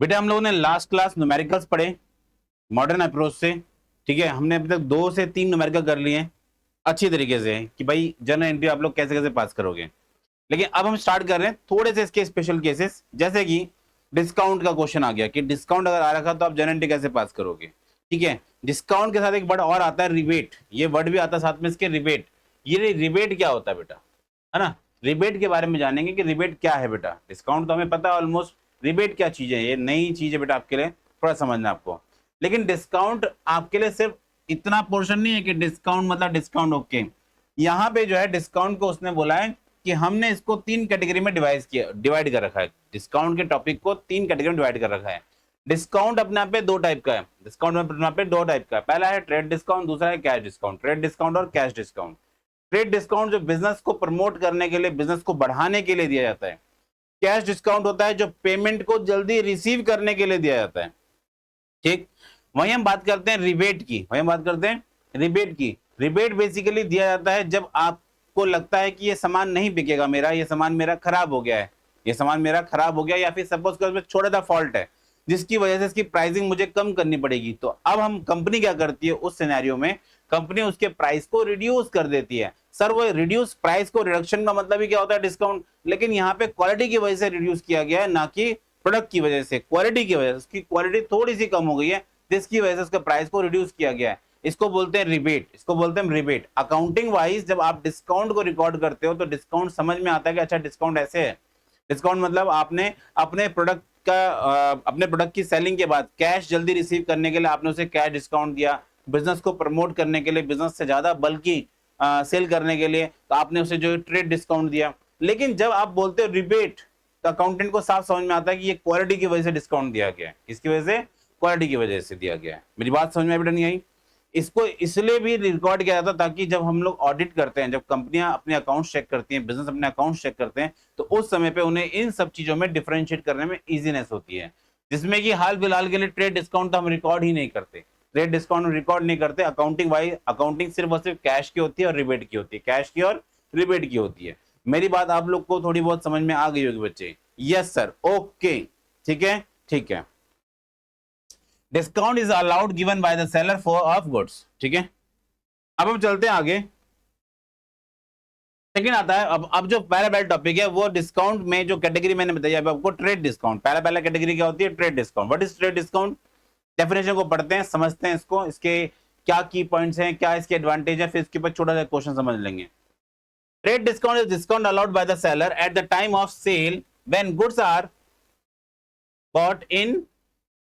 बेटा हम लोगों ने लास्ट क्लास न्यूमेरिकल्स पढ़े मॉडर्न अप्रोच से, ठीक है। हमने अभी तक 2 से 3 न्यूमेरिकल कर लिए हैं अच्छी तरीके से कि भाई जनरल एंट्री आप लोग कैसे कैसे पास करोगे। लेकिन अब हम स्टार्ट कर रहे हैं थोड़े से इसके स्पेशल केसेस, जैसे कि डिस्काउंट का क्वेश्चन आ गया कि डिस्काउंट अगर आ रखा तो आप जनरल एंट्री कैसे पास करोगे, ठीक है। डिस्काउंट के साथ एक वर्ड और आता है रिबेट, ये वर्ड भी आता है साथ में इसके रिबेट। ये रिबेट क्या होता है बेटा, है ना। रिबेट के बारे में जानेंगे कि रिबेट क्या है बेटा। डिस्काउंट तो हमें पता है ऑलमोस्ट, रिबेट क्या चीज है, ये नई चीज है बेटा आपके लिए, थोड़ा समझना आपको। लेकिन डिस्काउंट आपके लिए सिर्फ इतना पोर्शन नहीं है कि डिस्काउंट मतलब डिस्काउंट, ओके। यहाँ पे जो है डिस्काउंट को उसने बोला है कि हमने इसको 3 कैटेगरी में डिवाइड कर रखा है। डिस्काउंट के टॉपिक को 3 कैटेगरी में डिवाइड कर रखा है। डिस्काउंट अपने आप पे 2 टाइप का है, डिस्काउंट अपने आप पे 2 टाइप का है। पहला है ट्रेड डिस्काउंट, दूसरा है कैश डिस्काउंट। ट्रेड डिस्काउंट और कैश डिस्काउंट। ट्रेड डिस्काउंट जो बिजनेस को प्रमोट करने के लिए, बिजनेस को बढ़ाने के लिए दिया जाता है। कैश डिस्काउंट होता है जो पेमेंट को जल्दी रिसीव करने के लिए दिया जाता है, ठीक। वहीं हम बात करते हैं रिबेट की, वहीं बात करते हैं रिबेट की। रिबेट बेसिकली दिया जाता है जब आपको लगता है कि ये सामान नहीं बिकेगा मेरा, ये सामान मेरा खराब हो गया है, ये सामान मेरा खराब हो गया, या फिर सपोज कर उसमें छोटा सा फॉल्ट है जिसकी वजह से इसकी प्राइसिंग मुझे कम करनी पड़ेगी। तो अब हम कंपनी क्या करती है उस सिनेरियो में, कंपनी उसके प्राइस को रिड्यूस कर देती है। सर वो रिड्यूस प्राइस को, रिडक्शन का मतलब ही क्या होता है डिस्काउंट, लेकिन यहाँ पे क्वालिटी की वजह से रिड्यूस किया गया है, ना कि प्रोडक्ट की वजह से। क्वालिटी की वजह से, उसकी क्वालिटी थोड़ी सी कम हो गई है जिसकी वजह से उसके प्राइस को रिड्यूस किया गया है। इसको बोलते हैं रिबेट, इसको बोलते हैं रिबेट। अकाउंटिंग वाइज जब आप डिस्काउंट को रिकॉर्ड करते हो तो डिस्काउंट समझ में आता है कि अच्छा डिस्काउंट ऐसे है। डिस्काउंट मतलब आपने अपने प्रोडक्ट का अपने प्रोडक्ट की सेलिंग के बाद कैश जल्दी रिसीव करने के लिए आपने उसे कैश डिस्काउंट दिया, बिजनेस को प्रमोट करने के लिए, बिजनेस से ज्यादा बल्कि सेल करने के लिए तो आपने उसे जो ट्रेड डिस्काउंट दिया। लेकिन जब आप बोलते हो रिबेट तो अकाउंटेंट को साफ समझ में आता है कि ये क्वालिटी की वजह से डिस्काउंट दिया गया है। किसकी वजह से? क्वालिटी की वजह से दिया गया है। मेरी बात समझ में बेटा नहीं आई? इसको इसलिए भी रिकॉर्ड किया जाता ताकि जब हम लोग ऑडिट करते हैं, जब कंपनियां अपने अकाउंट चेक करती हैं, बिजनेस अपने अकाउंट चेक करते हैं, तो उस समय पे उन्हें इन सब चीजों में डिफरेंशिएट करने में इजीनेस होती है। जिसमें कि हाल फिलहाल के लिए ट्रेड डिस्काउंट तो हम रिकॉर्ड ही नहीं करते, ट्रेड डिस्काउंट रिकॉर्ड नहीं करते। अकाउंटिंग वाइज अकाउंटिंग सिर्फ और सिर्फ कैश की होती है और रिबेट की होती है, कैश की और रिबेट की होती है। मेरी बात आप लोग को थोड़ी बहुत समझ में आ गई होगी बच्चे? यस सर, ओके, ठीक है, ठीक है। Discount is allowed given by the seller for of goods, ठीक है। अब हम चलते हैं आगे। सेकंड आता है, अब जो पहला पहला टॉपिक है वो डिस्काउंट में जो कैटेगरी मैंने बताई अभी आपको, ट्रेड डिस्काउंट। पहला कैटेगरी क्या होती है? Trade discount. What is trade discount? Definition को पढ़ते हैं, समझते हैं इसको, इसके क्या की पॉइंट्स हैं, क्या इसके एडवांटेज है, फिर इसके ऊपर छोटा सा क्वेश्चन समझ लेंगे। Trade discount is discount allowed by the seller at the time of sale when goods are bought in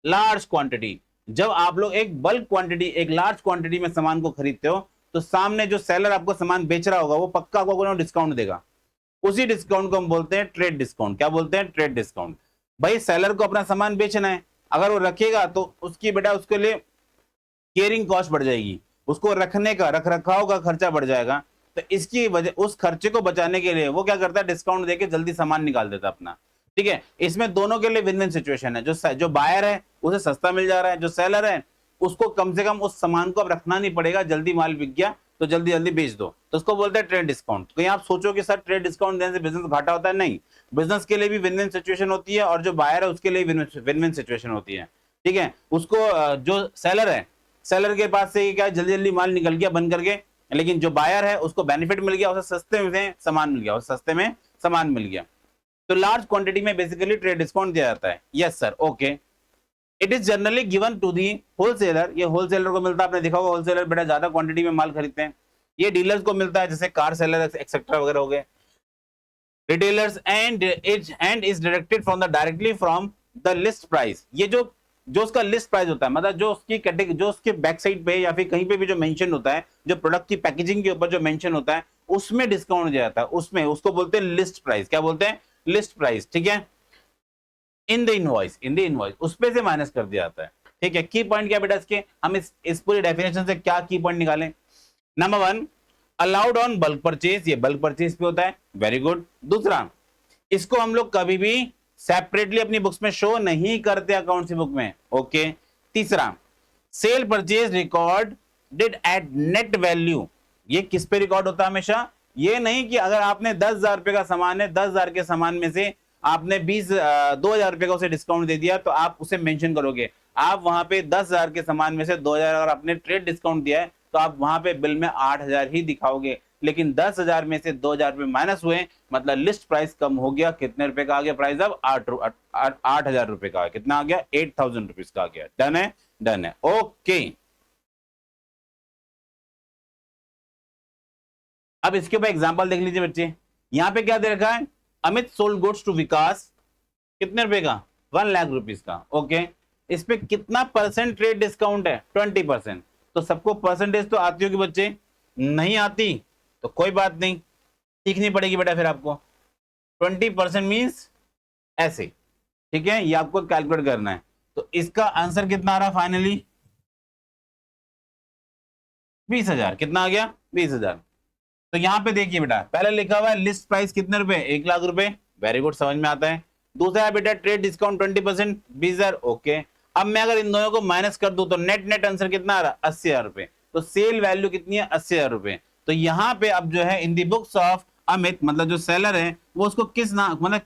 large quantity. जब आप लोग एक बल्क क्वांटिटी, एक लार्ज क्वांटिटी में सामान को खरीदते हो तो सामने जो सेलर आपको सामान बेच रहा होगा वो पक्का आपको डिस्काउंट देगा। उसी डिस्काउंट को हम बोलते हैं ट्रेड डिस्काउंट। क्या बोलते हैं? Trade discount. भाई सेलर को अपना सामान बेचना है, अगर वो रखेगा तो उसकी बेटा उसके लिए केयरिंग कॉस्ट बढ़ जाएगी, उसको रखने का, रख रखाव का खर्चा बढ़ जाएगा। तो इसकी वजह, उस खर्चे को बचाने के लिए वो क्या करता है? डिस्काउंट देके जल्दी सामान निकाल देता अपना, ठीक है। इसमें दोनों के लिए विन विन सिचुएशन है। जो बायर है उसे सस्ता मिल जा रहा है, जो सेलर है उसको कम से कम उस सामान को अब रखना नहीं पड़ेगा, जल्दी माल बिक गया तो जल्दी जल्दी बेच दो, तो उसको बोलते हैं ट्रेड डिस्काउंट। कहीं आप सोचो कि सर ट्रेड डिस्काउंट देने से बिजनेस घाटा होता है? नहीं, बिजनेस के लिए भी विन विन सिचुएशन होती है और जो बायर है उसके लिए विन विन सिचुएशन होती है, ठीक है। उसको जो सेलर है, सेलर के पास से क्या जल्दी जल्दी माल निकल गया बन करके, लेकिन जो बायर है उसको बेनिफिट मिल गया, उसे सस्ते में सामान मिल गया, उसे सस्ते में सामान मिल गया। तो लार्ज क्वांटिटी में बेसिकली ट्रेड डिस्काउंट दिया जाता है। Yes sir, okay. It is generally given to the wholesaler. ये होलसेलर को मिलता है, आपने देखा होगा होलसेलर बेटा ज्यादा क्वांटिटी में माल खरीदते हैं। ये डीलर्स को मिलता है जैसे कार सेलर एक्सेट्रा वगैरह हो गए, retailers, and is directed from the directly from the list price. ये जो जो उसका लिस्ट प्राइस होता है, मतलब जो उसकी कैटेगरी, जो उसके बैक साइड पे या फिर कहीं पे भी जो मेंशन होता है, जो प्रोडक्ट की पैकेजिंग के ऊपर जो मेंशन होता है उसमें डिस्काउंट दिया जाता है, उसमें उसको बोलते हैं लिस्ट प्राइस। क्या बोलते हैं? लिस्ट प्राइस, ठीक है। इन द इनवॉइस उस पे से माइनस कर दिया जाता है, ठीक है। की पॉइंट क्या बेटा इसके, हम इस पूरी डेफिनेशन से क्या की पॉइंट निकालें? Number 1, allowed on bulk purchase, ये बल्क परचेज पे होता है, वेरी गुड। दूसरा, इसको हम लोग कभी भी सेपरेटली अपनी बुक्स में शो नहीं करते अकाउंट्स बुक में, ओके। तीसरा, sale purchase record did at net value. ये किस पे रिकॉर्ड होता है हमेशा? ये नहीं कि अगर आपने 10,000 रुपए का सामान है, 10,000 के सामान में से आपने 2000 रुपए का उसे डिस्काउंट दे दिया, तो आप उसे मेंशन करोगे। आप वहां पे 10,000 के सामान में से 2,000 अगर आपने ट्रेड डिस्काउंट दिया है तो आप वहां पे बिल में 8,000 ही दिखाओगे, लेकिन 10,000 में से 2,000 रुपए माइनस हुए, मतलब लिस्ट प्राइस कम हो गया। कितने रुपए का आ गया प्राइस? अब 8,000 रुपए का। कितना आ गया? 8,000 रुपीज का आ गया। डन है? डन है, ओके। अब इसके ऊपर एग्जांपल देख लीजिए बच्चे। यहां पे क्या दे रखा है? अमित सोल्ड गुड्स टू विकास, कितने रुपए का? 1,00,000 रुपीज का। ओके, इस पे कितना परसेंट ट्रेड डिस्काउंट है? 20%। तो सबको परसेंटेज तो आती होगी बच्चे, नहीं आती तो कोई बात नहीं, सीखनी पड़ेगी बेटा फिर आपको। 20% मीन्स ऐसे, ठीक है, ये आपको कैलकुलेट करना है। तो इसका आंसर कितना आ रहा फाइनली? 20,000। कितना आ गया? 20,000। तो यहां पे देखिए बेटा, पहले लिखा हुआ है लिस्ट प्राइस कितने रुपए? 1,00,000 रुपए। वेरी गुड, समझ में आता है। दूसरा है बेटा ट्रेड डिस्काउंट 20%, 20,000। ओके, अब मैं अगर इन दोनों को माइनस कर दूं तो नेट नेट आंसर कितना आ रहा? 80,000 रुपए। तो सेल वैल्यू कितनी है? 80,000 रुपए। तो यहाँ पे अब जो है इन दी बुक्स ऑफ अमित, मतलब जो सेलर है वो उसको किस नाम, मतलब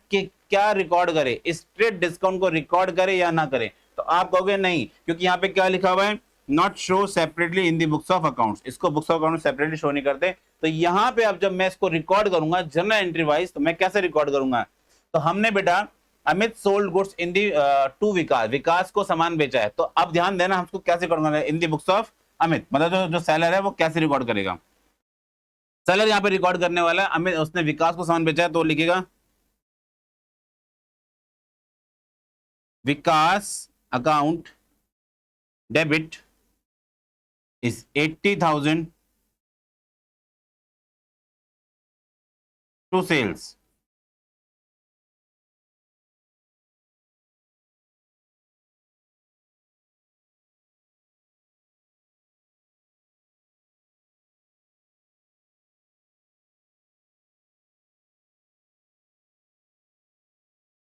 क्या रिकॉर्ड करे? इस ट्रेड डिस्काउंट को रिकॉर्ड करे या ना करे? तो आप कहोगे नहीं, क्योंकि यहाँ पे क्या लिखा हुआ है? Not show separately in the books of accounts. इसको books of account separately show नहीं करते। तो यहाँ पे अब जब मैं इसको रिकॉर्ड करूंगा जनरल एंट्री वाइज, तो मैं कैसे रिकॉर्ड करूंगा? तो हमने बेटा Amit sold goods in the to Vikas, Vikas को सामान बेचा है। तो अब ध्यान देना, हमको कैसे record in the books of Amit, मतलब जो सेलर है वो कैसे रिकॉर्ड करेगा? सेलर यहाँ पे रिकॉर्ड करने वाला है अमित, उसने विकास को सामान बेचा है, तो लिखेगा Vikas account debit is 80,000 to sales.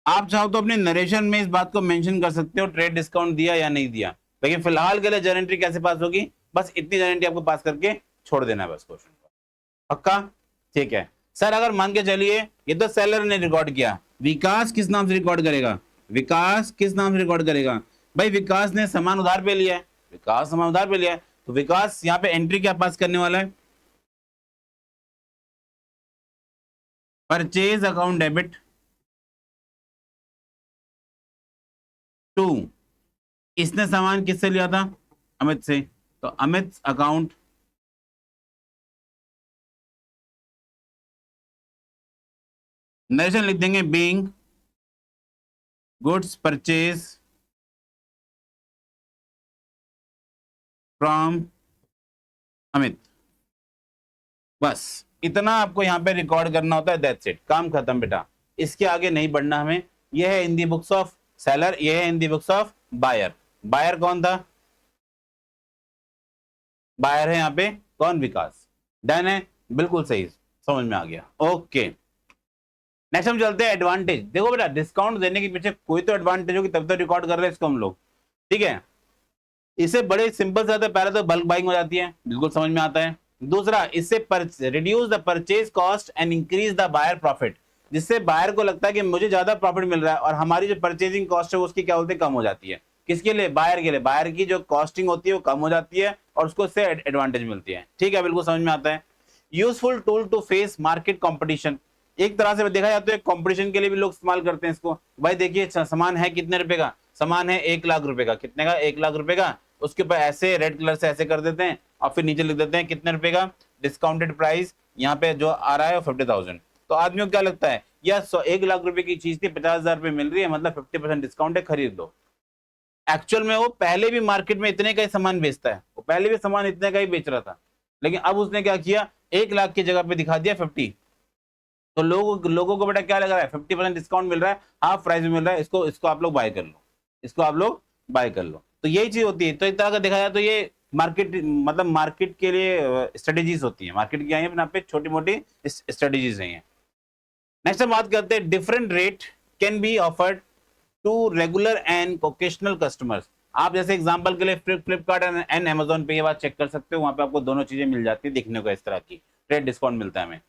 आप चाहो तो अपने नरेशन में इस बात को मेंशन कर सकते हो ट्रेड डिस्काउंट दिया या नहीं दिया, लेकिन फिलहाल के लिए जर्नल एंट्री कैसे पास होगी? बस इतनी जर्नल एंट्री आपको पास करके छोड़ देना है बस क्वेश्चन को। पक्का? ठीक है सर। अगर मान के चलिए ये तो सेलर ने रिकॉर्ड किया, विकास किस नाम से रिकॉर्ड करेगा? विकास किस नाम से रिकॉर्ड करेगा? भाई विकास ने सामान उधार पे लिया है, विकास सामान उधार पे लिया है, तो विकास यहाँ पे एंट्री क्या पास करने वाला है? परचेज अकाउंट डेबिट टू, इसने सामान किससे लिया था? अमित से। तो अमित अकाउंट नरेशन लिख देंगे being goods purchase from Amit. बस इतना आपको यहाँ पे रिकॉर्ड करना होता है, दैट्स इट, काम खत्म बेटा। इसके आगे नहीं बढ़ना हमें। यह है इन दी बुक्स ऑफ सेलर, यह है इन the books of buyer. Buyer कौन था? बायर है यहाँ पे कौन? विकास। डन है, बिल्कुल सही, समझ में आ गया। ओके, नेक्स्ट हम चलते हैं एडवांटेज। देखो बेटा, डिस्काउंट देने के पीछे कोई तो एडवांटेज होगी, तब तो रिकॉर्ड कर रहे हैं इसको हम लोग, ठीक है। इसे बड़े सिंपल से आता है, पहले तो बल्क बाइंग हो जाती है, बिल्कुल समझ में आता है। दूसरा, इससे reduce the purchase cost and increase the buyer profit, जिससे बायर को लगता है कि मुझे ज्यादा प्रॉफिट मिल रहा है और हमारी जो परचेजिंग कॉस्ट है उसकी क्या होती है? कम हो जाती है। किसके लिए? बायर के लिए। बायर की जो कॉस्टिंग होती है वो कम हो जाती है और उसको इससे एडवांटेज मिलती है, ठीक है, बिल्कुल समझ में आता है। Useful tool to face market competition, एक तरह से देखा जाए तो एक कंपटीशन के लिए भी लोग इस्तेमाल करते हैं इसको। भाई देखिए, सामान है कितने रुपए का? सामान है 1,00,000 रुपए का। कितने का? 1,00,000 रुपए का। उसके ऊपर ऐसे रेड कलर से ऐसे कर देते हैं और फिर नीचे लिख देते हैं कितने रुपए का डिस्काउंटेड प्राइस, यहाँ पे जो आ रहा है 50,000। तो आदमियों को क्या लगता है यार, 1,00,000 रुपए की चीज थी, 50,000 रुपए मिल रही है, मतलब 50% डिस्काउंट है, खरीद लो। एक्चुअल में वो पहले भी मार्केट में इतने का ही सामान बेचता है, वो पहले भी सामान इतने का ही बेच रहा था, लेकिन अब उसने क्या किया, 1,00,000 की जगह पे दिखा दिया 50। तो लोगों को बेटा क्या लग रहा है? 50% डिस्काउंट मिल रहा है, हाफ प्राइस में मिल रहा है, इसको इसको आप लोग बाय कर लो, इसको आप लोग बाय कर लो। तो यही चीज होती है। तो एक तरह का देखा जाए तो ये मार्केट, मतलब मार्केट के लिए स्ट्रेटेजीज होती है, मार्केट की यहाँ पे छोटी मोटी स्ट्रेटेजीज हैं। नेक्स्ट हम बात करते हैं different rate can be offered to regular and occasional customers. आप जैसे एग्जांपल के लिए फ्लिपकार्ट एंड अमेजोन पे ये बात चेक कर सकते हो, वहां पे आपको दोनों चीजें मिल जाती है देखने को, इस तरह की ट्रेड डिस्काउंट मिलता है हमें।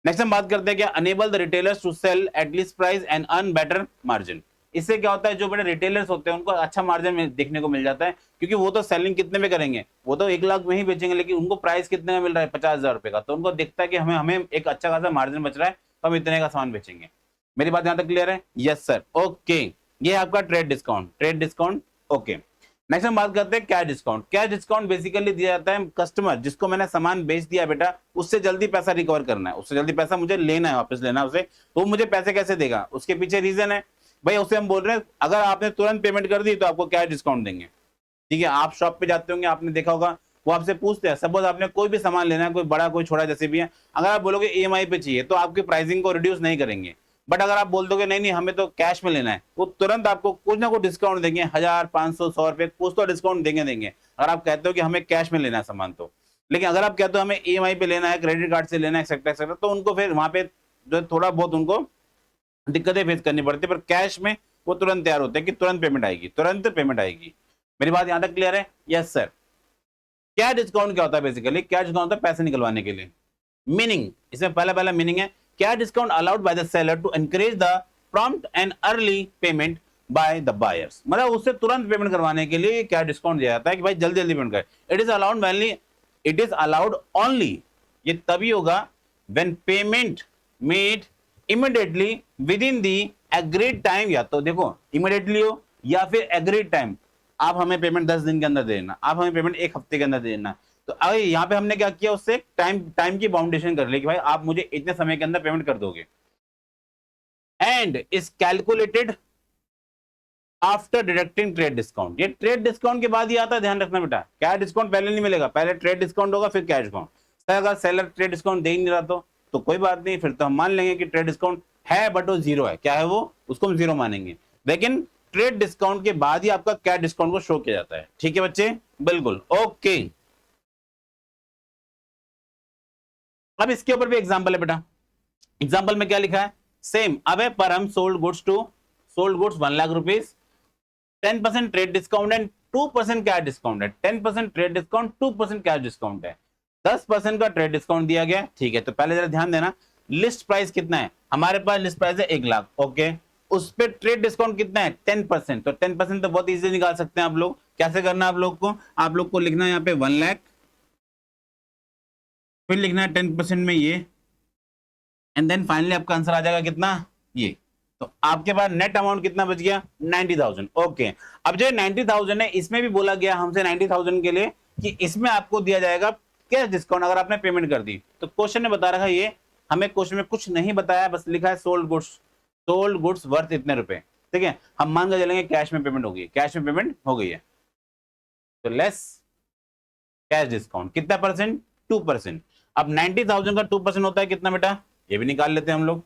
नेक्स्ट हम बात करते हैं क्या, enable the retailers to sell at least price and earn better margin. इससे क्या होता है, जो बड़े रिटेलर्स होते हैं उनको अच्छा मार्जिन देखने को मिल जाता है, क्योंकि वो तो सेलिंग कितने में करेंगे, वो तो 1 लाख में ही बेचेंगे, लेकिन उनको प्राइस कितने में मिल रहा है, 50,000 रुपए का, तो उनको दिखता है कि हमें हमें एक अच्छा खासा मार्जिन बच रहा है, तो हम इतने का सामान बेचेंगे। मेरी बात यहां तक क्लियर है? Yes sir, okay. ये आपका trade discount, trade discount, okay. Next हम बात करते हैं cash discount. Cash discount basically दिया जाता है कस्टमर जिसको मैंने सामान बेच दिया बेटा, उससे जल्दी पैसा रिकवर करना है, उससे जल्दी पैसा मुझे लेना है, वापस लेना है उसे, तो मुझे पैसे कैसे देगा, उसके पीछे रीजन है भाई, उसे हम बोल रहे हैं अगर आपने तुरंत पेमेंट कर दी तो आपको कैश डिस्काउंट देंगे। ठीक है, आप शॉप पे जाते होंगे, आपने देखा होगा, वो आपसे पूछते हैं, सपोज आपने कोई भी सामान लेना है, कोई बड़ा कोई छोटा जैसे भी है, अगर आप बोलोगे ईएमआई पे चाहिए तो आपकी प्राइसिंग को रिड्यूस नहीं करेंगे, बट अगर आप बोल दोगे नहीं नहीं हमें तो कैश में लेना है, वो तुरंत आपको कुछ ना कुछ डिस्काउंट देंगे, 1000, 500, 100 रुपए कुछ तो डिस्काउंट देंगे अगर आप कहते हो कि हमें कैश में लेना है सामान तो। लेकिन अगर आप कहते हो हमें ईएमआई पे लेना है, क्रेडिट कार्ड से लेना है, एक्सेट्रा एक्सेट्रा, तो उनको फिर वहां पे जो थोड़ा बहुत उनको दिक्कतें फेस करनी पड़ती है, पर कैश में वो तुरंत तैयार होते हैं कि तुरंत पेमेंट आएगी, तुरंत पेमेंट आएगी। मेरी बात यहां तक क्लियर है? Yes sir. क्या डिस्काउंट क्या होता है, बेसिकली क्या डिस्काउंट होता है, पैसे निकलवाने के लिए। मीनिंग, इसमें पहला मीनिंग है, क्या discount allowed by the seller to encourage the prompt and early payment by the buyers, मतलब उससे तुरंत पेमेंट करवाने के लिए क्या डिस्काउंट दिया जाता है कि भाई जल्दी जल्दी पेमेंट करे। It is allowed only, it is allowed only, ये तभी होगा when payment made immediately within the agreed time, या तो देखो इमीडिएटली हो या फिर एग्रीड टाइम, आप हमें पेमेंट 10 दिन के अंदर दे देना, आप हमें पेमेंट 1 हफ्ते के अंदर दे देना। तो अब यहाँ पे हमने क्या किया, उससे टाइम की बाउंडेशन कर ली कि भाई आप मुझे इतने समय के अंदर पेमेंट कर दोगे। And is calculated after deducting trade discount, ये ट्रेड डिस्काउंट के बाद ही आता है, ध्यान रखना बेटा, कैश डिस्काउंट पहले नहीं मिलेगा, पहले ट्रेड डिस्काउंट होगा फिर कैश डिस्काउंट। सर अगर सेलर ट्रेड डिस्काउंट दे ही नहीं रहा तो कोई बात नहीं, फिर तो हम मान लेंगे कि ट्रेड डिस्काउंट है बट वो जीरो है, क्या है वो, उसको हम जीरो मानेंगे। लेकिन ट्रेड डिस्काउंट के बाद ही आपका कैश डिस्काउंट को शो किया जाता है। ठीक है बच्चे, बिल्कुल ओके। अब इसके ऊपर भी एग्जांपल है बेटा, एग्जांपल में क्या लिखा है, सेम, अब है पर हम sold goods 1,00,000 rupees, 10% trade discount and 2% cash discount है, 10% ट्रेड डिस्काउंट, 2% कैश डिस्काउंट है, 10% का ट्रेड डिस्काउंट दिया गया। ठीक है, तो पहले जरा ध्यान देना, लिस्ट प्राइस कितना है, हमारे पास लिस्ट प्राइस है 1,00,000, ओके, उस पे ट्रेड डिस्काउंट कितना है 10%, तो 10% तो बहुत इजीली निकाल सकते हैं आप लोग। कैसे करना है आप लोग को लिखना है यहाँ पे 1,00,000, फिर लिखना है 10% में ये, एंड देन फाइनली आपका आंसर आ जाएगा कितना, ये। तो आपके पास नेट अमाउंट कितना बच गया, 90,000, ओके। अब जो 90,000 है, इसमें भी बोला गया हमसे 90,000 के लिए कि इसमें आपको दिया जाएगा कैश डिस्काउंट अगर आपने पेमेंट कर दी। तो क्वेश्चन ने बता रखा है ये, हमें क्वेश्चन में कुछ नहीं बताया, बस लिखा है सोल्ड गुड्स वर्थ इतने रुपए। ठीक है, हम मान कर चलेंगे कैश में पेमेंट हो गई, कैश में पेमेंट हो गई है, तो लेस कैश डिस्काउंट कितना परसेंट, 2%। अब 90,000 का 2% होता है कितना बेटा, ये भी निकाल लेते हैं हम लोग।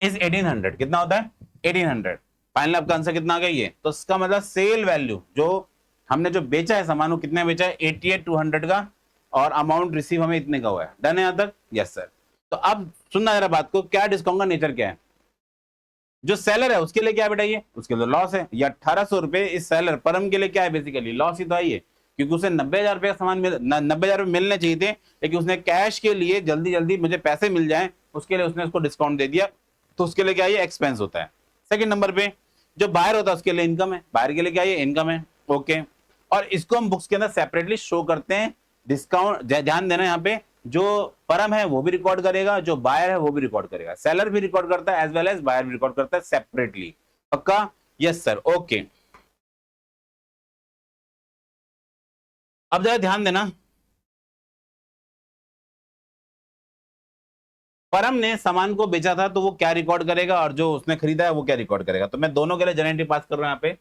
इस 1800 कितना होता है, 1800। फाइनल आपका आंसर कितना आ गया ये, तो इसका मतलब सेल वैल्यू जो हमने जो बेचा है सामान, वो कितने बेचा है, 88,200 का, और अमाउंट रिसीव हमें इतने का हुआ है। डन है यहां तक? Yes sir. तो अब सुनना जरा बात को, क्या डिस्काउंट का नेचर क्या है, जो सेलर है उसके लिए क्या है बेटा, ये उसके लिए लॉस है, या 1,800 रुपए इस सेलर परम के लिए क्या है, बेसिकली लॉस ही तो है, क्योंकि उसे 90,000 रुपए का सामान 90,000 रुपए मिलने चाहिए थे, लेकिन उसने कैश के लिए जल्दी जल्दी मुझे पैसे मिल जाए उसके लिए उसने उसको डिस्काउंट दे दिया, तो उसके लिए क्या ये एक्सपेंस होता है। सेकंड नंबर पे जो बायर होता है उसके लिए इनकम है, बायर के लिए क्या ये इनकम है, ओके। और इसको हम बुक्स के अंदर सेपरेटली शो करते हैं। डिस्काउंट ध्यान देना, यहाँ पे जो परम है वो भी रिकॉर्ड करेगा, जो बायर है वो भी रिकॉर्ड करेगा, सेलर भी रिकॉर्ड करता है एज वेल एज बायर भी रिकॉर्ड करता है सेपरेटली। पक्का? Yes sir, okay. अब जरा ध्यान देना, परम ने सामान को बेचा था तो वो क्या रिकॉर्ड करेगा, और जो उसने खरीदा है वो क्या रिकॉर्ड करेगा। तो मैं दोनों के लिए जनरल एंट्री पास कर रहा हूं यहाँ पे।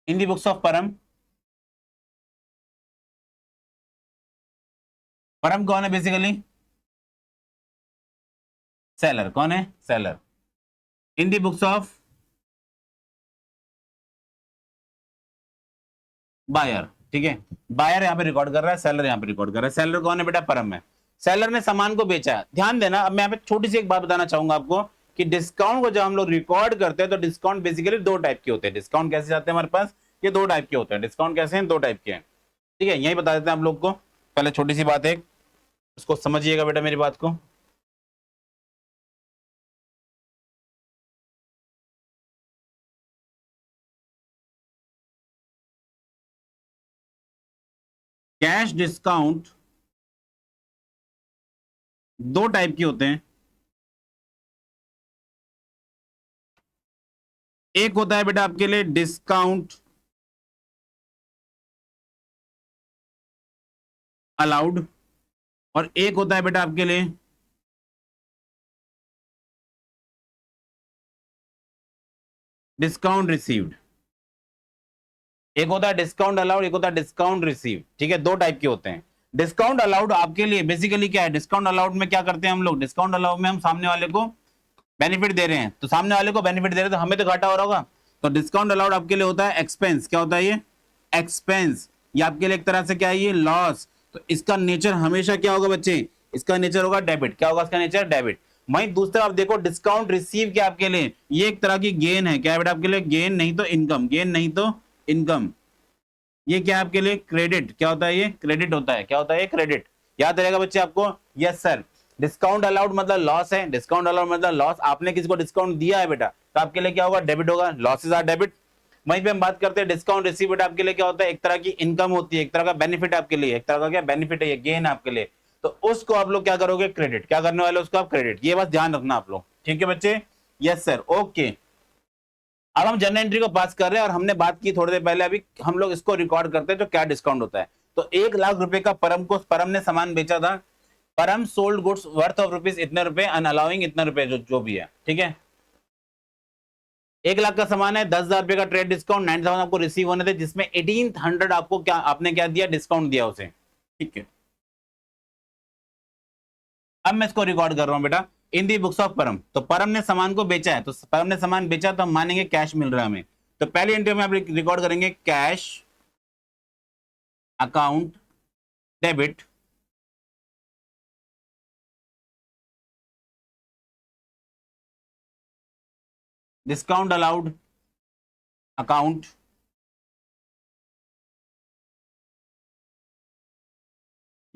इन दी बुक्स ऑफ परम, परम कौन है बेसिकली, सेलर। कौन है, seller. In the books of buyer, ठीक है, बायर यहाँ पे रिकॉर्ड कर रहा है, सेलर यहाँ पे रिकॉर्ड कर रहा है। सेलर कौन है बेटा, परम है। सेलर ने सामान को बेचा है। ध्यान देना, अब मैं यहाँ पे छोटी सी एक बात बताना चाहूंगा आपको कि डिस्काउंट को जब हम लोग रिकॉर्ड करते हैं तो डिस्काउंट बेसिकली दो टाइप के होते हैं। डिस्काउंट कैसे जाते हैं हमारे पास, ये दो टाइप के होते हैं। डिस्काउंट कैसे हैं, दो टाइप के हैं, ठीक है, यही बता देते हैं आप लोग को। पहले छोटी सी बात है, उसको समझिएगा बेटा मेरी बात को। कैश डिस्काउंट दो टाइप के होते हैं। एक होता है बेटा आपके लिए डिस्काउंट अलाउड, और एक होता है बेटा आपके लिए डिस्काउंट रिसीव्ड। एक होता है डिस्काउंट अलाउड, एक होता है डिस्काउंट रिसीव, ठीक है, दो टाइप के होते हैं। डिस्काउंट अलाउड आपके लिए बेसिकली क्या है, डिस्काउंट अलाउड में क्या करते हैं हम लोग, डिस्काउंट अलाउड में हम सामने वाले को बेनिफिट दे रहे हैं, तो सामने वाले को बेनिफिट दे रहे हैं तो हमें तो घाटा हो रहा होगा। तो डिस्काउंट अलाउड आपके लिए होता है एक्सपेंस। क्या होता है ये, एक्सपेंस। ये आपके लिए एक तरह से क्या है, ये लॉस। तो इसका नेचर हमेशा क्या होगा बच्चे, इसका नेचर होगा डेबिट। क्या होगा इसका नेचर, डेबिट। वहीं दूसरा आप देखो डिस्काउंट रिसीव क्या आपके लिए, ये एक तरह की गेन है। क्या है बेटा आपके लिए, गेन नहीं तो इनकम, गेन नहीं तो इनकम। ये क्या है आपके लिए, क्रेडिट। क्या होता है ये, क्रेडिट होता है। क्या होता है, क्रेडिट। याद रहेगा बच्चे आपको, यस सर। डिस्काउंट अलाउड मतलब लॉस है, डिस्काउंट अलाउड मतलब लॉस। आपने किसी को डिस्काउंट दिया है बेटा तो आपके लिए क्या होगा, डेबिट होगा, लॉसेस आर डेबिट। वहीं पे हम बात करते हैं डिस्काउंट रिसीव, बेटा आपके लिए क्या होता है, एक तरह की इनकम होती है, एक तरह का बेनिफिट आपके लिए, एक तरह का क्या बेनिफिट है, ये गेन आपके लिए। तो उसको आप लोग क्या करोगे, क्रेडिट। क्या करने वाले उसको आप, क्रेडिट। ये बस ध्यान रखना आप लोग, ठीक है बच्चे, यस सर, ओके। अब हम जनरल एंट्री को पास कर रहे हैं और हमने बात की थोड़ी देर पहले, अभी हम लोग इसको रिकॉर्ड करते हैं तो क्या डिस्काउंट होता है। तो 1,00,000 का परम ने सामान बेचा था। परम sold goods worth of rupees इतने रुपए एंड अलाउइंग इतने रुपए, जो भी है, ठीक है। 1,00,000 का सामान है, 10,000 रुपए का ट्रेड डिस्काउंट, 9,000 आपको रिसीव होने थे, जिसमें 1,800 आपको क्या, आपने क्या दिया, डिस्काउंट दिया उसे, ठीक है। अब मैं इसको रिकॉर्ड कर रहा हूं बेटा इन दी बुक्स ऑफ परम। तो परम ने सामान को बेचा है, तो परम ने सामान बेचा तो हम मानेंगे कैश मिल रहा है हमें। तो पहली एंट्री में आप रिकॉर्ड करेंगे cash account debit, discount allowed account,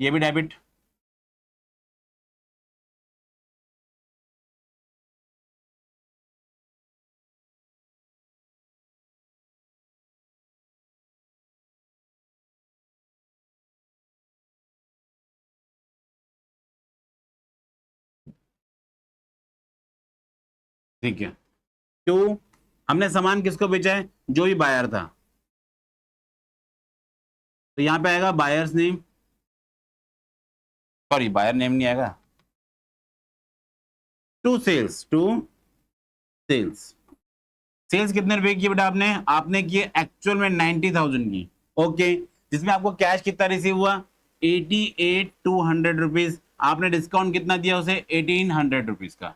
ये भी डेबिट, ठीक है। टू, हमने सामान किसको बेचा है, जो ही बायर था, तो यहां पे आएगा buyer's name, sorry buyer name नहीं आएगा, to sales, to sales. Sales कितने रुपए की बेटा आपने, आपने किए एक्चुअल में 90,000 की, ओके। जिसमें आपको कैश कितना रिसीव हुआ, 88,200 रुपीज। आपने डिस्काउंट कितना दिया उसे, 1,800 रुपीज का।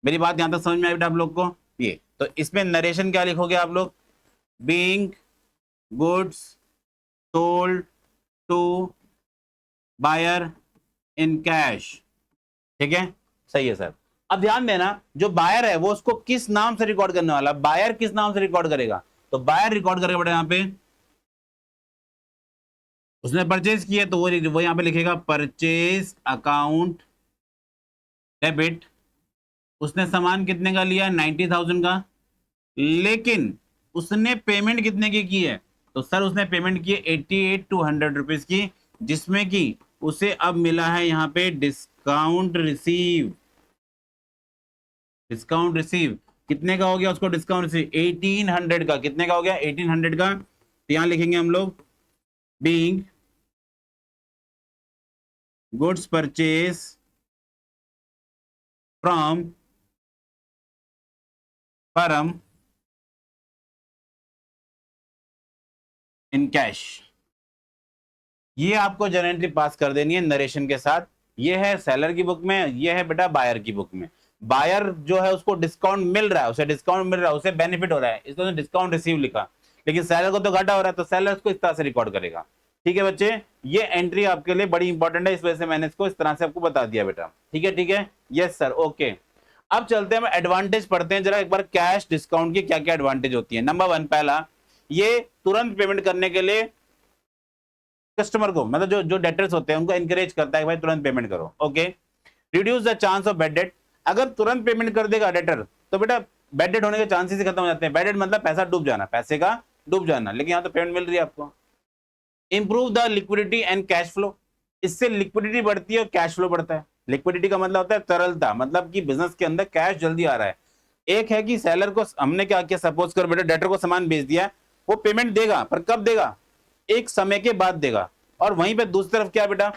मेरी बात यहां तक समझ में आई बेटा आप लोग को, ये तो इसमें नरेशन क्या लिखोगे आप लोग, being goods sold to buyer in cash, ठीक है, सही है सर। अब ध्यान देना, जो बायर है वो उसको किस नाम से रिकॉर्ड करने वाला, बायर किस नाम से रिकॉर्ड करेगा, तो बायर रिकॉर्ड करेगा बेटा यहाँ पे, उसने परचेज किया तो वो यहाँ पे लिखेगा परचेज अकाउंट डेबिट। उसने सामान कितने का लिया, 90,000 का, लेकिन उसने पेमेंट कितने की है, तो सर उसने पेमेंट की 88,200 रुपीज की, जिसमें कि उसे अब मिला है यहाँ पे डिस्काउंट रिसीव। डिस्काउंट रिसीव कितने का हो गया उसको, डिस्काउंट रिसीव 1,800 का। कितने का हो गया, 1,800 का। तो यहां लिखेंगे हम लोग बीइंग गुड्स परचेज फ्रॉम परम इन कैश। ये आपको जनरल एंट्री पास कर देनी है नरेशन के साथ। ये है सेलर की बुक में, ये है बेटा बायर की बुक में। बायर जो है उसको डिस्काउंट मिल रहा है, उसे डिस्काउंट मिल रहा है, उसे बेनिफिट हो रहा है, इसलिए डिस्काउंट रिसीव लिखा। लेकिन सेलर को तो घाटा हो रहा है, तो सेलर उसको इस तरह से रिकॉर्ड करेगा। ठीक है बच्चे, ये एंट्री आपके लिए बड़ी इंपॉर्टेंट है, इस वजह से मैंने इसको इस तरह से आपको बता दिया बेटा। ठीक है, ठीक है, यस सर, ओके। अब चलते हैं, हम एडवांटेज पढ़ते हैं जरा एक बार, कैश डिस्काउंट की क्या क्या एडवांटेज होती है। नंबर 1, पहला, ये तुरंत पेमेंट करने के लिए कस्टमर को, मतलब जो जो डेटर्स होते हैं उनको एनकरेज करता है भाई तुरंत पेमेंट करो। Okay, reduce the chance of bad debt, अगर तुरंत पेमेंट कर देगा डेटर तो बेटा बैड डेट होने के चांसेस ही खत्म हो जाते हैं। बैड डेट मतलब पैसा डूब जाना, पैसे का डूब जाना, लेकिन यहाँ तो पेमेंट मिल रही है आपको। Improve the liquidity and cash flow, इससे लिक्विडिटी बढ़ती है और कैश फ्लो बढ़ता है। लिक्विडिटी का मतलब होता है तरलता, मतलब कि बिजनेस के अंदर कैश जल्दी आ रहा है। एक है कि सेलर को हमने क्या किया, सपोज कर बेटा डेटर को सामान बेच दिया, वो पेमेंट देगा, पर कब देगा, एक समय के बाद देगा। और वहीं पे दूसरी तरफ क्या बेटा,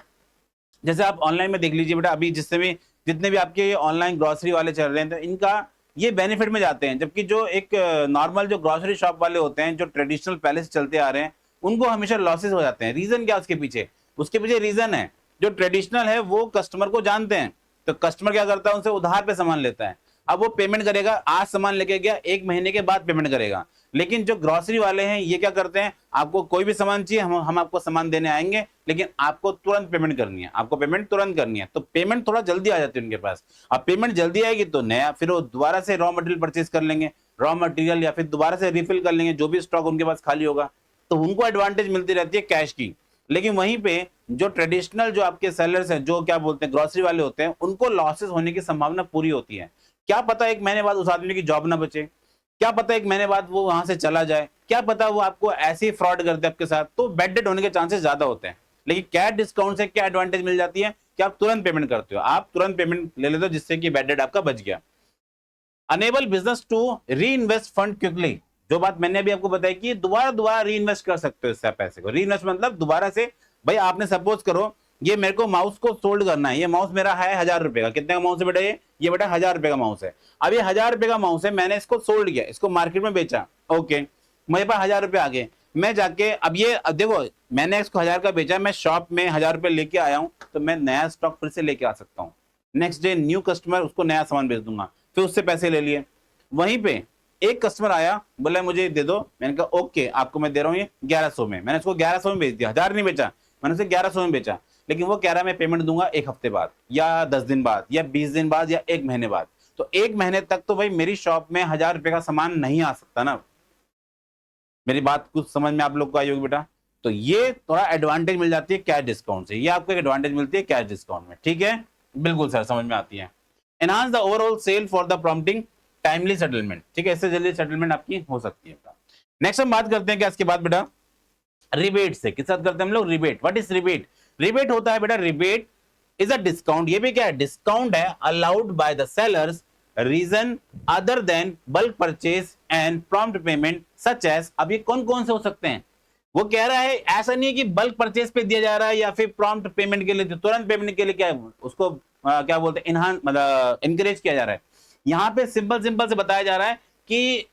जैसे आप ऑनलाइन में देख लीजिए बेटा, अभी जितने भी आपके ऑनलाइन ग्रोसरी वाले चल रहे हैं तो इनका ये बेनिफिट में जाते हैं, जबकि जो एक नॉर्मल जो ग्रोसरी शॉप वाले होते हैं जो ट्रेडिशनल पहले से चलते आ रहे हैं उनको हमेशा लॉसेस हो जाते हैं। रीजन क्या उसके पीछे, उसके पीछे रीजन है, जो ट्रेडिशनल है वो कस्टमर को जानते हैं, तो कस्टमर क्या करता है, उनसे उधार पे सामान लेता है। अब वो पेमेंट करेगा, आज सामान लेके गया, एक महीने के बाद पेमेंट करेगा। लेकिन जो ग्रोसरी वाले हैं ये क्या करते हैं, आपको कोई भी सामान चाहिए, हम आपको सामान देने आएंगे, लेकिन आपको तुरंत पेमेंट करनी है, आपको पेमेंट तुरंत करनी है, तो पेमेंट थोड़ा जल्दी आ जाती है उनके पास। अब पेमेंट जल्दी आएगी तो नया, फिर वो दोबारा से रॉ मटेरियल परचेज कर लेंगे, रॉ मटेरियल, या फिर दोबारा से रिफिल कर लेंगे जो भी स्टॉक उनके पास खाली होगा, तो उनको एडवांटेज मिलती रहती है कैश की। लेकिन वहीं पे जो ट्रेडिशनल जो आपके सेलर्स हैं, जो क्या बोलते हैं ग्रोसरी वाले होते हैं, उनको लॉसेस होने की संभावना पूरी होती है। क्या पता एक महीने बाद उस आदमी की जॉब ना बचे, क्या पता एक महीने बाद वो वहां से चला जाए, क्या पता वो आपको ऐसे ही फ्रॉड कर दे आपके साथ, तो बैड डेट होने के चांसेस ज्यादा होते हैं। लेकिन कैश डिस्काउंट से क्या एडवांटेज मिल जाती है कि आप तुरंत पेमेंट करते हो, आप तुरंत पेमेंट ले लेते हो, जिससे कि बैड डेट आपका बच गया। Enable business to reinvest fund quickly, जो बात मैंने अभी आपको बताई कि दोबारा दोबारा री इन्वेस्ट कर सकते हो इससे पैसे को। री इन्वेस्ट मतलब दोबारा से, भाई आपने सपोज करो ये मेरे को माउस को सोल्ड करना है, ये माउस मेरा है 1000 रुपए का, कितने का माउस है बेटा, ये बेटा 1000 रुपए का माउस है। अब ये 1000 रुपए का माउस है, मैंने इसको सोल्ड किया, इसको मार्केट में बेचा, ओके, मेरे पास 1000 रुपए आ गए, मैं जाके अब देखो मैंने इसको 1000 का बेचा, मैं शॉप में 1000 रुपए लेके आया हूं, तो मैं नया स्टॉक फिर से लेके आ सकता हूँ। नेक्स्ट डे न्यू कस्टमर, उसको नया सामान बेच दूंगा, फिर उससे पैसे ले लिए। वहीं पे एक कस्टमर आया, बोला मुझे दे दो, मैंने कहा ओके आपको मैं दे रहा हूँ ये 1100 में, मैंने उसको 1100 में बेच दिया, 1000 नहीं बेचा, मैंने उसे 1100 में बेचा। लेकिन वो कह रहा है मैं पेमेंट दूंगा एक हफ्ते बाद, या 10 दिन बाद, या 20 दिन बाद, या एक महीने बाद। तो एक महीने तक तो भाई मेरी शॉप में 1000 रुपए का सामान नहीं आ सकता ना। मेरी बात कुछ समझ में आप लोग को आई होगी बेटा। तो ये थोड़ा एडवांटेज मिल जाती है कैश डिस्काउंट से, ये आपको एक एडवांटेज मिलती है कैश डिस्काउंट में। ठीक है, बिल्कुल सर, समझ में आती है। Enhance the overall sale for the prompting timely settlement, ठीक है, इससे जल्दी सेटलमेंट आपकी हो सकती है। नेक्स्ट हम बात करते हैं क्या इसके बाद बेटा, रिबेट से। किस साथ करते हैं हम लोग, rebate. What is rebate, rebate होता है बेटा, रिबेट इज अ डिस्काउंट, ये भी क्या है, डिस्काउंट है, allowed by the sellers reason other than bulk purchase and prompt payment such as. अब ये कौन कौन से हो सकते हैं, वो कह रहा है ऐसा नहीं है कि बल्क परचेज पे दिया जा रहा है या फिर प्रॉम्प्ट पेमेंट के लिए, तुरंत पेमेंट के लिए क्या है उसको क्या बोलते हैं, इनहांस मतलब इनकरेज किया जा रहा है। यहाँ पे सिंपल सिंपल से बताया जा रहा है कि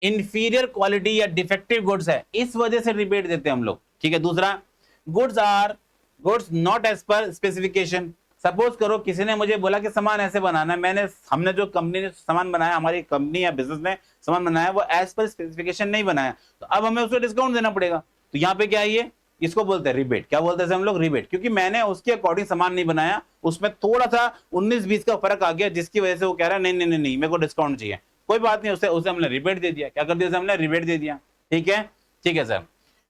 इंफीरियर क्वालिटी या डिफेक्टिव गुड्स है, इस वजह से रिबेट देते हैं हम लोग। ठीक है, दूसरा, goods not as per specification. Suppose करो किसी ने मुझे बोला कि सामान ऐसे बनाना है, हमने जो कंपनी ने सामान बनाया, हमारी कंपनी या बिजनेस ने सामान बनाया, वो एज पर स्पेसिफिकेशन नहीं बनाया, तो अब हमें उसको डिस्काउंट देना पड़ेगा। तो यहाँ पे क्या है, ये इसको बोलते हैं रिबेट। क्या बोलते हैं हम लोग, रिबेट, क्योंकि मैंने उसके अकॉर्डिंग सामान नहीं बनाया, उसमें थोड़ा सा 19-20 का फर्क आ गया, जिसकी वजह से वो कह रहा है नहीं नहीं नहीं नहीं मेरे को डिस्काउंट चाहिए। कोई बात नहीं, उसे हमने रिबेट दे दिया। क्या कर दिया, हमने रिबेट दे दिया। ठीक है, ठीक है सर।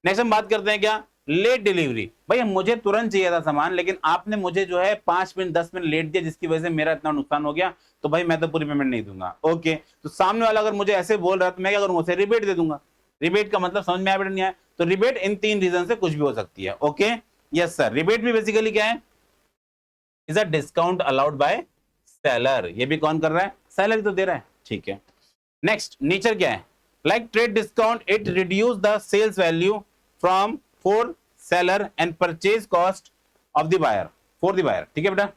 नेक्स्ट हम बात करते हैं क्या, लेट डिलीवरी। भाई मुझे तुरंत चाहिए था सामान, लेकिन आपने मुझे जो है 5 मिनट 10 मिनट लेट दिया, जिसकी वजह से मेरा इतना नुकसान हो गया, तो भाई मैं तो पूरी पेमेंट नहीं दूंगा। ओके, तो सामने वाला अगर मुझे ऐसे बोल रहा है तो मैं क्या करूंगा, उसे रिबेट दे दूंगा। रिबेट का मतलब समझ में आया बेटा, नहीं आया? तो रिबेट इन 3 रीजन से कुछ भी हो सकती है। Okay, yes sir. रिबेट भी बेसिकली क्या है, is a discount allowed bye seller. ये भी कौन कर रहा है, सेलर तो दे रहा है। ठीक है, नेक्स्ट, नेचर क्या है, like trade discount, it reduce the sales value from for seller and purchase cost of the buyer for the buyer. ठीक है बेटा,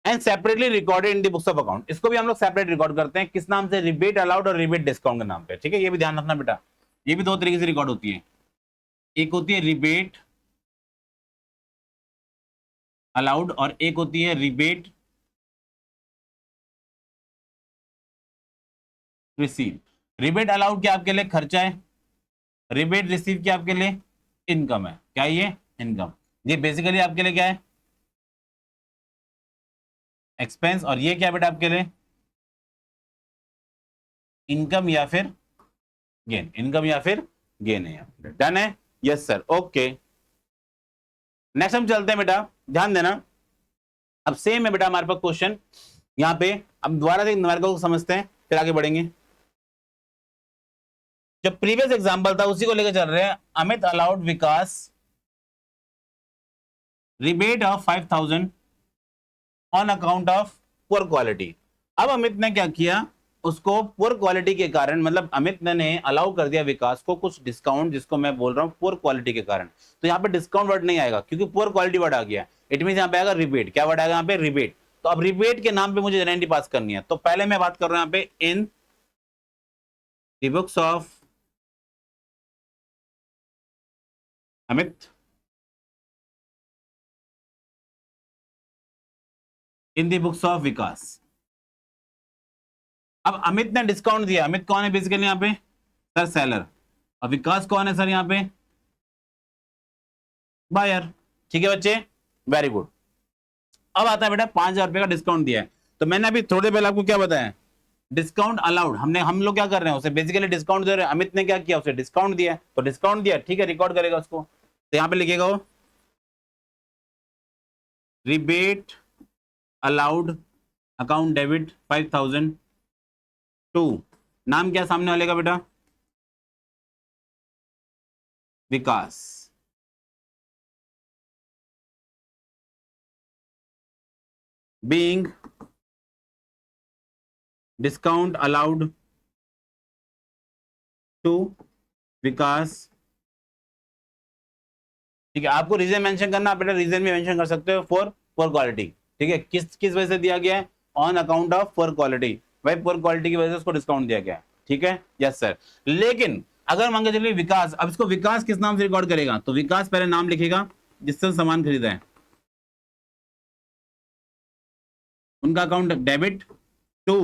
and separately recorded in the books of account. इसको भी हम लोग सेपरेट रिकॉर्ड करते हैं, किस नाम से, रिबेट अलाउड और रिबेट डिस्काउंट के नाम पे। ठीक है, ये भी ध्यान रखना बेटा, ये भी 2 तरीके से रिकॉर्ड होती है, एक होती है रिबेट अलाउड और एक होती है रिबेट रिसीव। रिबेट अलाउड क्या आपके लिए खर्चा है, रिबेट रिसीव क्या आपके लिए इनकम है। क्या ये इनकम, ये बेसिकली आपके लिए क्या है एक्सपेंस, और ये क्या है बेटा आपके लिए इनकम या फिर गेन, इनकम या फिर गेन है। डन है, यस सर, ओके। नेक्स्ट हम चलते हैं बेटा, ध्यान देना। अब सेम है बेटा हमारे पास क्वेश्चन यहाँ पे। अब दोबारा से न्यूमेरिकल को समझते हैं फिर आगे बढ़ेंगे। जो प्रीवियस एग्जांपल था उसी को लेकर चल रहे हैं। Amit allowed Vikas rebate of 5,000 on account of poor quality. अब अमित ने क्या किया, उसको पुअर क्वालिटी के कारण, मतलब अमित ने अलाउ कर दिया विकास को कुछ डिस्काउंट, जिसको मैं बोल रहा हूं पुअर क्वालिटी के कारण। तो यहाँ पे डिस्काउंट वर्ड नहीं आएगा क्योंकि पुअर क्वालिटी वर्ड आ गया। इट मीन यहाँ पे आएगा रिबेट। क्या वर्ड आएगा यहाँ पे रिबेट। तो अब रिबेट के नाम पे मुझे जेनेरिटी पास करनी है। तो पहले मैं बात कर रहा हूं यहाँ पे in the books of Amit, in the books of Vikas. अब अमित ने डिस्काउंट दिया। अमित कौन है बेसिकली यहाँ पे सर सेलर, और विकास कौन है सर यहाँ पे बायर। ठीक है बच्चे, वेरी गुड। अब आता है बेटा 5,000 रुपए का डिस्काउंट दिया है। तो मैंने अभी थोड़ी देर पहले आपको क्या बताया, डिस्काउंट अलाउड। हम लोग क्या कर रहे हैं, उसे बेसिकली डिस्काउंट दे रहे हैं। अमित ने क्या किया, उसे डिस्काउंट दिया, तो डिस्काउंट दिया, ठीक है, रिकॉर्ड करेगा उसको। तो यहाँ पे लिखेगा वो rebate allowed account debit 5,000 to, नाम क्या सामने वाले का बेटा Vikas, being discount allowed to Vikas. ठीक है, आपको रीजन मेंशन करना, बेटा रीजन भी मेंशन कर सकते हो फॉर पुअर क्वालिटी। ठीक है, किस किस वजह से दिया गया है, on account of poor quality, भाई पुअर क्वालिटी की वजह से उसको डिस्काउंट दिया गया है। ठीक है, यस सर। लेकिन अगर मान के चलिए विकास, अब इसको विकास किस नाम से रिकॉर्ड करेगा, तो विकास पहले नाम लिखेगा जिससे सामान खरीदा है, उनका account debit to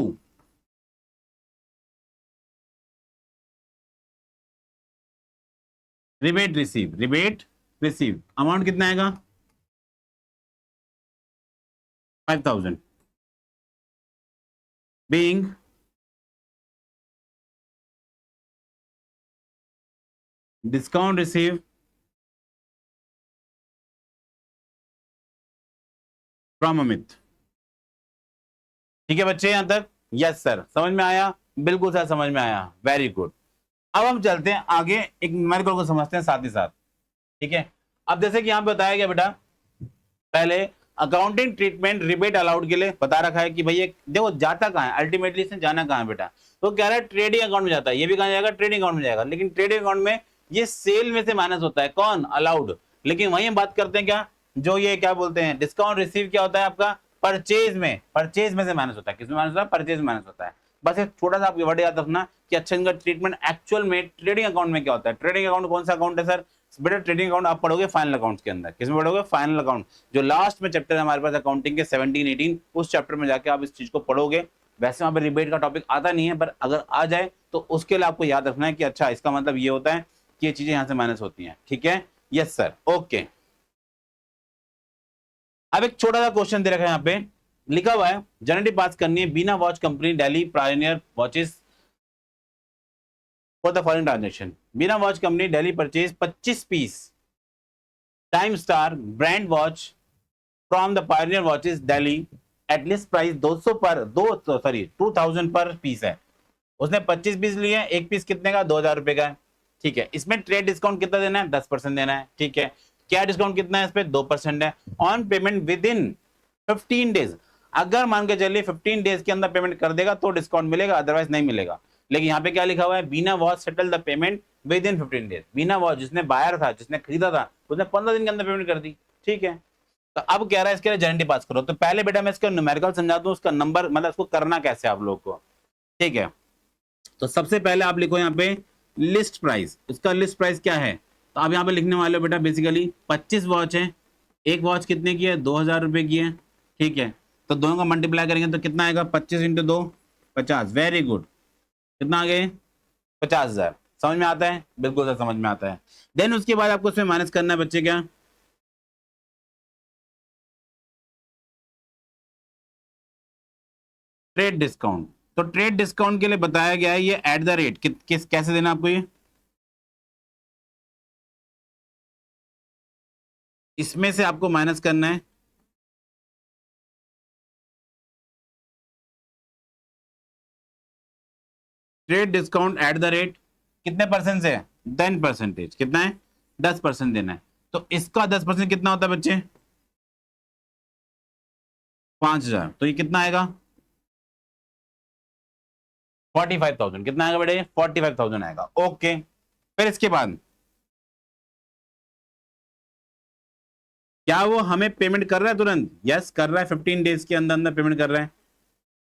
rebate receive, rebate receive. Amount कितना आएगा 5,000 being discount receive from Amit. ठीक है बच्चे यहां तक, यस सर, समझ में आया, बिल्कुल सर समझ में आया, वेरी गुड। अब हम चलते हैं आगे, एक न्यूमेरिकल को समझते हैं साथ ही साथ। ठीक है, अब जैसे कि यहां पे बताया गया बेटा, पहले अकाउंटिंग ट्रीटमेंट रिबेट अलाउड के लिए बता रखा है कि भैया देखो जाता कहां है, अल्टीमेटली इसने जाना कहां है बेटा, तो कह रहा है ट्रेडिंग अकाउंट में जाता है। ये भी कहां जाएगा, ट्रेडिंग अकाउंट में जाएगा। लेकिन ट्रेडिंग अकाउंट में ये सेल में से माइनस होता है, कौन अलाउड। लेकिन वहीं हम बात करते हैं क्या, जो ये क्या बोलते हैं डिस्काउंट रिसीव, क्या होता है आपका परचेज में, परचेज में से माइनस होता है। किसमें माइनस होता है, परचेज में माइनस होता है। बस एक छोटा सा आप वर्ड याद रखना कि अच्छा इनका ट्रीटमेंट एक्चुअल में ट्रेडिंग अकाउंट में क्या होता है। ट्रेडिंग अकाउंट कौन सा अकाउंट है सर, बेटा ट्रेडिंग अकाउंट आप पढ़ोगे फाइनल अकाउंट्स के अंदर। किसमें पढ़ोगे, फाइनल अकाउंट, जो लास्ट में चैप्टर है हमारे पास अकाउंटिंग के 17-18, उस चैप्टर में जाके आप इस चीज को पढ़ोगे। वैसे वहां पर रिबेट का टॉपिक आता नहीं है, पर अगर आ जाए तो उसके लिए आपको याद रखना है कि अच्छा इसका मतलब ये होता है कि ये चीजें यहां से माइनस होती हैं। ठीक है, यस सर, ओके। अब एक छोटा सा क्वेश्चन दे रखा है यहाँ पे, लिखा हुआ है जनरली पास करनी है, Beena watch company Delhi pioneer watches for the following transaction. Beena watch company Delhi purchase 25 piece time star brand watch from the pioneer watches Delhi at list price 200 पर 2000 पर पीस है। उसने 25 पीस लिए हैं, एक पीस कितने का, 2,000 रुपए का है। ठीक है, इसमें ट्रेड डिस्काउंट कितना देना है, 10% देना है। ठीक है, क्या डिस्काउंट कितना है इस पे, 2% है। On payment within 15 days, अगर मान के चलिए 15 डेज के अंदर पेमेंट कर देगा तो डिस्काउंट मिलेगा, अदरवाइज नहीं मिलेगा। लेकिन यहाँ पे क्या लिखा हुआ है, Beena watch settle the payment within 15 days. Beena watch जिसने बायर था, जिसने खरीदा था, उसने 15 दिन के अंदर पेमेंट कर दी। ठीक है, तो अब कह रहा है इसके लिए गारंटी पास करो। तो पहले बेटा मैं इसका न्यूमेरिकल समझा दूं, उसका नंबर मतलब इसको करना कैसे आप लोग को। ठीक है, तो सबसे पहले आप लिखो यहाँ पे लिस्ट प्राइस। इसका लिस्ट प्राइस क्या है, तो आप यहाँ पे लिखने वाले हो बेटा बेसिकली 25 वॉच है, एक वॉच कितने की है, 2,000 रुपए की है। ठीक है, तो दोनों का मल्टीप्लाई करेंगे तो कितना आएगा, 25 × 2 50, वेरी गुड। कितना आ गए 50,000। समझ में आता है? बिल्कुल सर समझ में आता है। देन उसके बाद आपको इसमें माइनस करना है बच्चे क्या, ट्रेड डिस्काउंट। तो ट्रेड डिस्काउंट के लिए बताया गया है ये एट द रेट किस कैसे देना आपको, ये इसमें से आपको माइनस करना है trade discount at the rate कितने परसेंट से, 10%। कितना है, 10% देना है। तो इसका 10% कितना होता है बच्चे, 5,000। तो ये कितना आएगा, 45,000। कितना आएगा बेटे, 45,000 आएगा। ओके, फिर इसके बाद क्या वो हमें पेमेंट कर रहा है तुरंत, यस कर रहा है, 15 डेज के अंदर अंदर पेमेंट कर रहा है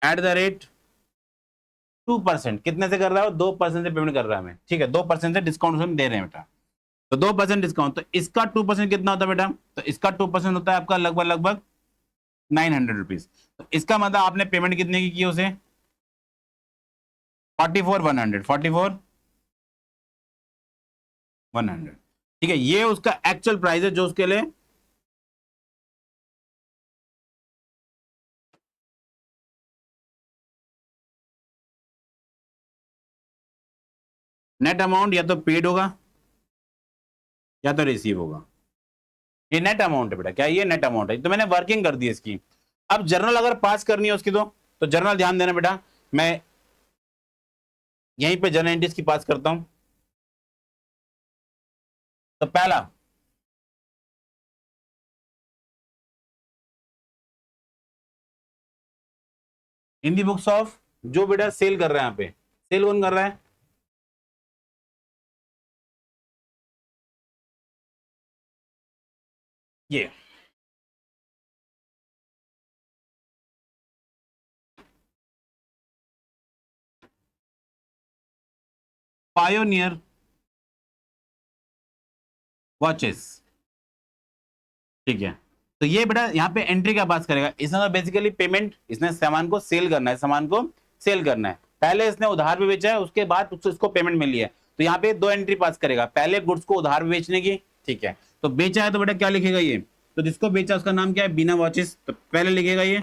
एट द रेट 2%। कितने से कर रहा है, 2% से पेमेंट कर रहा है हमें, ठीक है, 2% से डिस्काउंट हम दे रहे हैं बेटा। तो 2% डिस्काउंट, तो इसका 2% कितना होता है बेटा, तो इसका 2% होता है आपका लगभग लगभग 900 रुपीज। तो इसका मतलब आपने पेमेंट कितने की उसे, 44,100, 44,100। ठीक है, ये उसका एक्चुअल प्राइस है जो उसके लिए नेट अमाउंट या तो पेड होगा या तो रिसीव होगा। ये नेट अमाउंट है बेटा, क्या ये नेट अमाउंट है। तो मैंने वर्किंग कर दी इसकी। अब जर्नल अगर पास करनी है उसकी तो जर्नल ध्यान देना बेटा, मैं यहीं पे जर्नल एंट्रीज की पास करता हूं। तो पहला इन दी बुक्स ऑफ, जो बेटा सेल कर रहा है, यहाँ पे सेल कौन कर रहा है, ये पायोनियर वॉचेस। ठीक है, तो ये बेटा यहाँ पे एंट्री क्या पास करेगा, इसने तो बेसिकली पेमेंट, इसने सामान को सेल करना है, सामान को सेल करना है। पहले इसने उधार पे बेचा है, उसके बाद इसको पेमेंट मिली है। तो यहाँ पे 2 एंट्री पास करेगा, पहले गुड्स को उधार पे बेचने की, ठीक है, तो बेचा है तो बेटा क्या लिखेगा ये, तो जिसको बेचा उसका नाम क्या है, बीना वॉचेस। तो पहले लिखेगा ये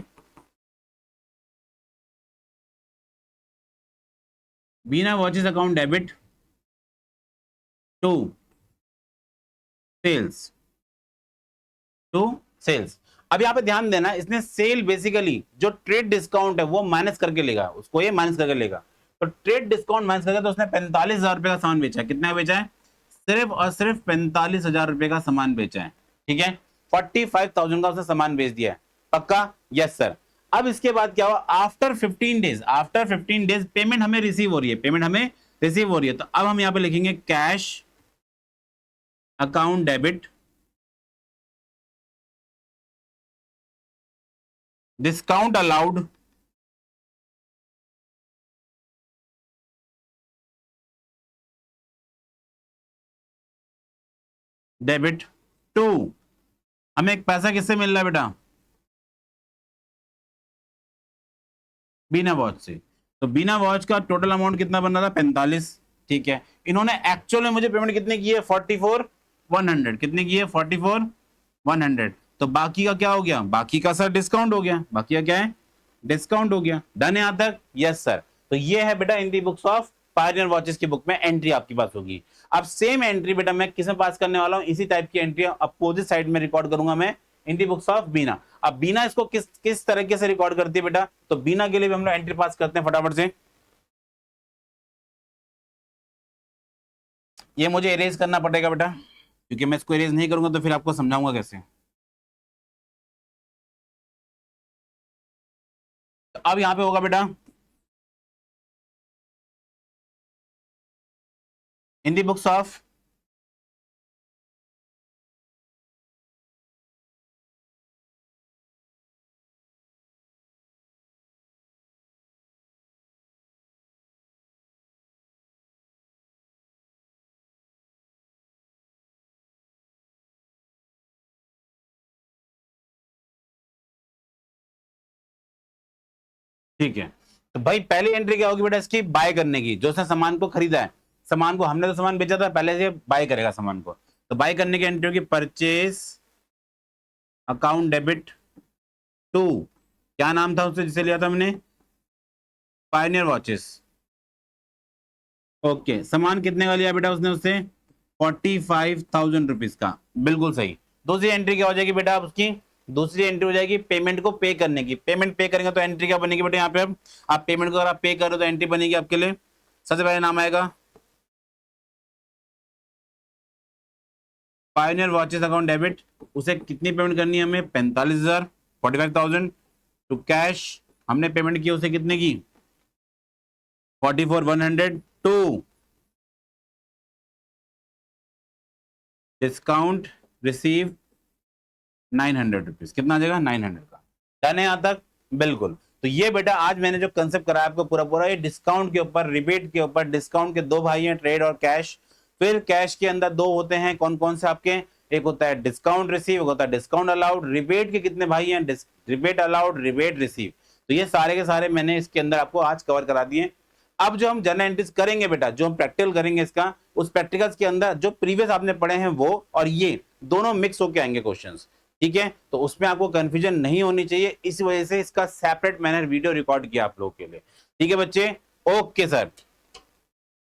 Beena watches account debit to sales, to sales. अब यहाँ पे ध्यान देना, इसने सेल बेसिकली जो ट्रेड डिस्काउंट है वो माइनस करके लेगा, उसको ये माइनस करके लेगा। तो ट्रेड डिस्काउंट माइनस करके, तो उसने 45,000 रुपए का सामान बेचा है। कितना बेचा है, सिर्फ और सिर्फ 45,000 रुपए का सामान बेचा है। ठीक है, 45,000 का उसने सामान बेच दिया है, पक्का, यस सर। अब इसके बाद क्या हुआ, after 15 days, after 15 days payment हमें रिसीव हो रही है, पेमेंट हमें रिसीव हो रही है। तो अब हम यहाँ पे लिखेंगे cash account debit discount allowed debit to, हमें एक पैसा किससे मिल रहा है बेटा, बिना वॉच से। तो बिना वॉच का टोटल अमाउंट कितना बन रहा था, 45। ठीक है, इन्होंने एक्चुअल में मुझे पेमेंट कितने की है, 44,100। कितने की है, 44,100। तो बाकी का क्या हो गया, बाकी का सर डिस्काउंट हो गया, बाकी का क्या है, डिस्काउंट हो गया। डन है यहां तक, यस सर। तो ये है बेटा इन the books of Pioneer watches की बुक में एंट्री आपके पास होगी। अब सेम एंट्री बेटा मैं किस में पास करने वाला हूं, इसी टाइप की एंट्री अपोजिट साइड में रिकॉर्ड करूंगा मैं इन दी बुक्स ऑफ बीना। अब बीना इसको किस किस तरीके से रिकॉर्ड करती है बेटा, तो बीना के लिए भी हम लोग एंट्री पास करते हैं फटाफट से। ये मुझे इरेज करना पड़ेगा बेटा, क्योंकि मैं इसको इरेज नहीं करूंगा तो फिर आपको समझाऊंगा कैसे। तो अब यहां पे होगा बेटा इन दी बुक्स ऑफ, ठीक है। तो भाई पहली एंट्री क्या होगी बेटा इसकी, बाय करने की, जो उसने सामान को खरीदा है, सामान को, हमने तो सामान बेचा था, पहले से बाय करेगा सामान को, तो बाय करने की एंट्री होगी परचेज अकाउंट डेबिट टू, क्या नाम था उससे जिसे लिया था हमने, पायनियर वॉचेस। ओके, सामान कितने का लिया बेटा उसने उससे, 45,000 रुपीज का, बिल्कुल सही। दूसरी एंट्री क्या हो जाएगी बेटा आप उसकी, दूसरी एंट्री हो जाएगी पेमेंट को पे करने की। पेमेंट पे करेंगे तो एंट्री क्या बनेगी बेटा यहाँ पे, आप पेमेंट को अगर आप पे कर रहे हो तो एंट्री बनेगी आपके लिए, सबसे पहले नाम आएगा पायनियर वॉचेस अकाउंट डेबिट, उसे कितनी पेमेंट करनी है हमें, 45,000, 45,000 टू कैश, हमने पेमेंट की उसे कितने की, 44,100 टू डिस्काउंट रिसीव 900 रुपीज, कितना आ जाएगा 900 का। डन है यहाँ तक, बिल्कुल। तो ये बेटा आज मैंने जो कंसेप्ट कराया आपको पूरा पूरा, ये डिस्काउंट के ऊपर, रिबेट के ऊपर। डिस्काउंट के दो भाई हैं, ट्रेड और कैश। फिर कैश के अंदर दो होते हैं, कौन कौन से आपके, एक होता है डिस्काउंट रिसीव, एक होता है डिस्काउंट अलाउड। रिबेट के कितने भाई हैं, रिबेट अलाउड, रिबेट रिसीव। तो ये सारे के सारे मैंने इसके अंदर आपको आज कवर करा दिए। अब जो हम जर्नल एंट्रीज करेंगे बेटा, जो हम प्रैक्टिकल करेंगे इसका, उस प्रैक्टिकल्स के अंदर जो प्रीवियस आपने पढ़े हैं वो और ये दोनों मिक्स होके आएंगे क्वेश्चंस, ठीक है। तो उसमें आपको कंफ्यूजन नहीं होनी चाहिए, इस वजह से इसका सेपरेट मैंने वीडियो रिकॉर्ड किया आप लोगों के लिए, ठीक है बच्चे। Okay sir.